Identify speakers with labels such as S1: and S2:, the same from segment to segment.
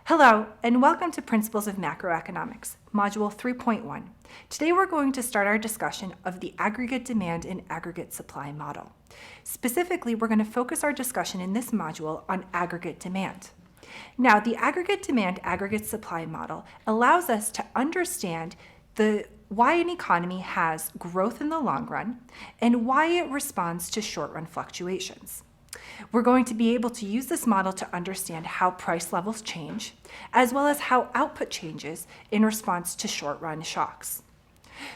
S1: Hello, and welcome to Principles of Macroeconomics, Module 3.1. Today we're going to start our discussion of the aggregate demand and aggregate supply model. Specifically, we're going to focus our discussion in this module on aggregate demand. Now, the aggregate demand, aggregate supply model allows us to understand why an economy has growth in the long run and why it responds to short-run fluctuations. We're going to be able to use this model to understand how price levels change, as well as how output changes in response to short-run shocks.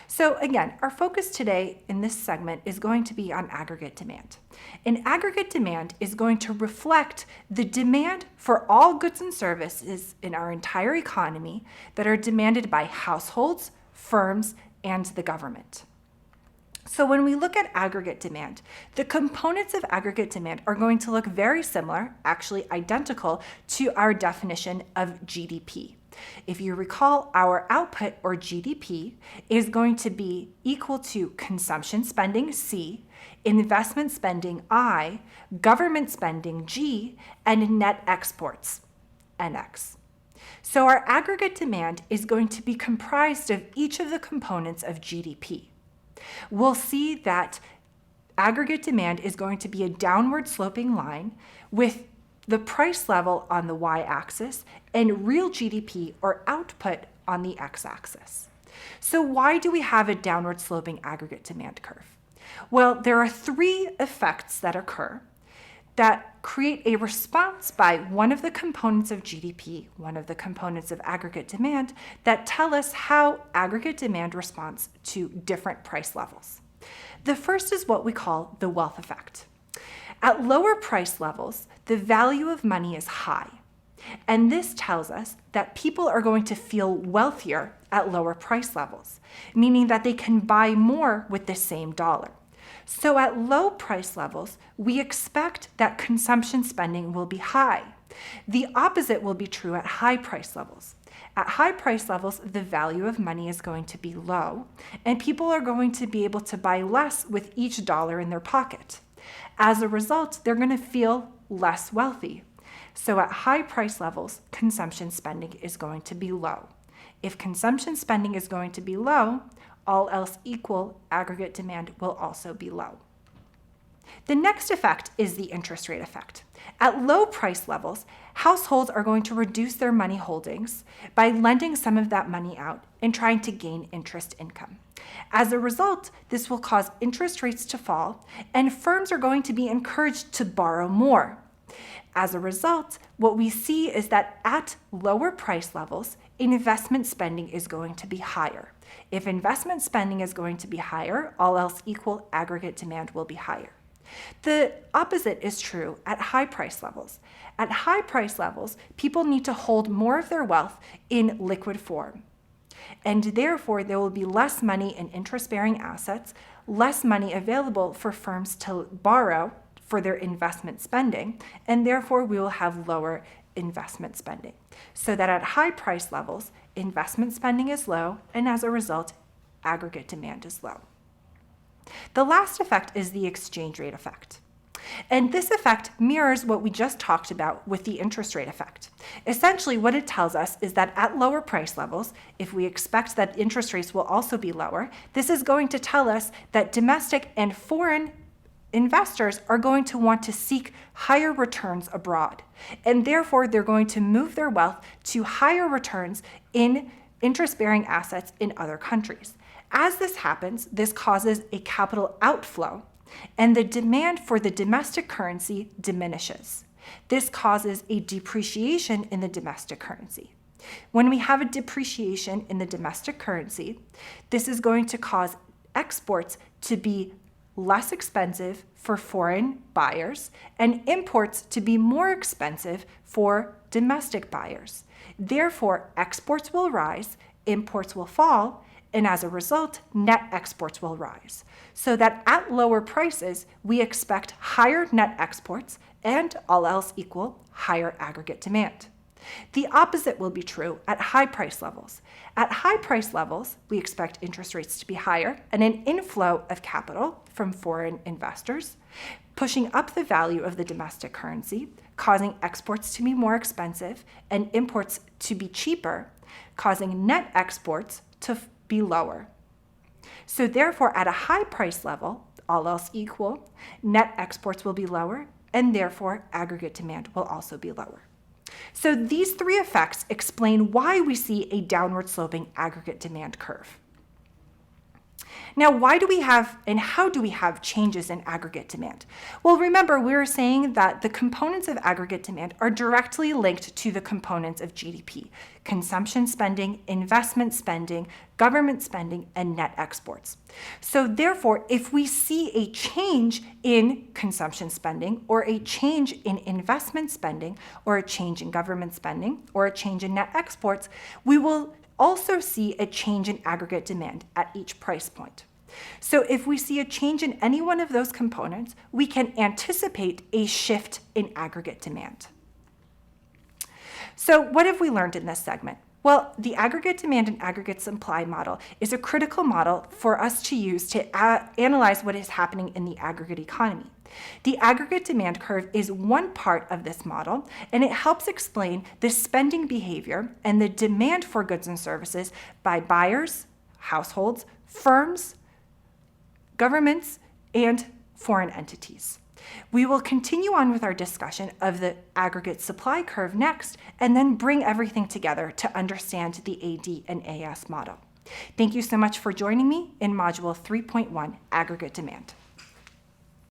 S1: So again, our focus today in this segment is going to be on aggregate demand. And aggregate demand is going to reflect the demand for all goods and services in our entire economy that are demanded by households, firms, and the government. So when we look at aggregate demand, the components of aggregate demand are going to look very similar, actually identical, to our definition of GDP. If you recall, our output, or GDP, is going to be equal to consumption spending, C, investment spending, I, government spending, G, and net exports, NX. So our aggregate demand is going to be comprised of each of the components of GDP. We'll see that aggregate demand is going to be a downward sloping line with the price level on the y-axis and real GDP, or output, on the x-axis. So why do we have a downward sloping aggregate demand curve? Well, there are three effects that occur that create a response by one of the components of GDP, one of the components of aggregate demand, that tell us how aggregate demand responds to different price levels. The first is what we call the wealth effect. At lower price levels, the value of money is high. And this tells us that people are going to feel wealthier at lower price levels, meaning that they can buy more with the same dollar. So at low price levels, we expect that consumption spending will be high. The opposite will be true at high price levels. At high price levels, the value of money is going to be low, and people are going to be able to buy less with each dollar in their pocket. As a result, they're going to feel less wealthy. So at high price levels, consumption spending is going to be low. If consumption spending is going to be low, all else equal, aggregate demand will also be low. The next effect is the interest rate effect. At low price levels, households are going to reduce their money holdings by lending some of that money out and trying to gain interest income. As a result, this will cause interest rates to fall, and firms are going to be encouraged to borrow more. As a result, what we see is that at lower price levels, investment spending is going to be higher. If investment spending is going to be higher, all else equal, aggregate demand will be higher. The opposite is true at high price levels. At high price levels, people need to hold more of their wealth in liquid form. And therefore, there will be less money in interest-bearing assets, less money available for firms to borrow for their investment spending, and therefore we will have lower investment spending. So that at high price levels, investment spending is low, and as a result, aggregate demand is low. The last effect is the exchange rate effect. And this effect mirrors what we just talked about with the interest rate effect. Essentially, what it tells us is that at lower price levels, if we expect that interest rates will also be lower, this is going to tell us that domestic and foreign investors are going to want to seek higher returns abroad, and therefore they're going to move their wealth to higher returns in interest-bearing assets in other countries. As this happens, this causes a capital outflow, and the demand for the domestic currency diminishes. This causes a depreciation in the domestic currency. When we have a depreciation in the domestic currency, this is going to cause exports to be less expensive for foreign buyers and imports to be more expensive for domestic buyers. Therefore, exports will rise, imports will fall, and as a result, net exports will rise. So that at lower prices, we expect higher net exports and, all else equal, higher aggregate demand. The opposite will be true at high price levels. At high price levels, we expect interest rates to be higher and an inflow of capital from foreign investors, pushing up the value of the domestic currency, causing exports to be more expensive and imports to be cheaper, causing net exports to be lower. So therefore, at a high price level, all else equal, net exports will be lower, and therefore aggregate demand will also be lower. So these three effects explain why we see a downward sloping aggregate demand curve. Now, why do we have and how do we have changes in aggregate demand? Well, remember, we were saying that the components of aggregate demand are directly linked to the components of GDP: consumption spending, investment spending, government spending, and net exports. So therefore, if we see a change in consumption spending or a change in investment spending or a change in government spending or a change in net exports, we will also see a change in aggregate demand at each price point. So if we see a change in any one of those components, we can anticipate a shift in aggregate demand. So what have we learned in this segment? Well, the aggregate demand and aggregate supply model is a critical model for us to use to analyze what is happening in the aggregate economy. The aggregate demand curve is one part of this model, and it helps explain the spending behavior and the demand for goods and services by buyers, households, firms, governments, and foreign entities. We will continue on with our discussion of the aggregate supply curve next, and then bring everything together to understand the AD and AS model. Thank you so much for joining me in Module 3.1, Aggregate Demand.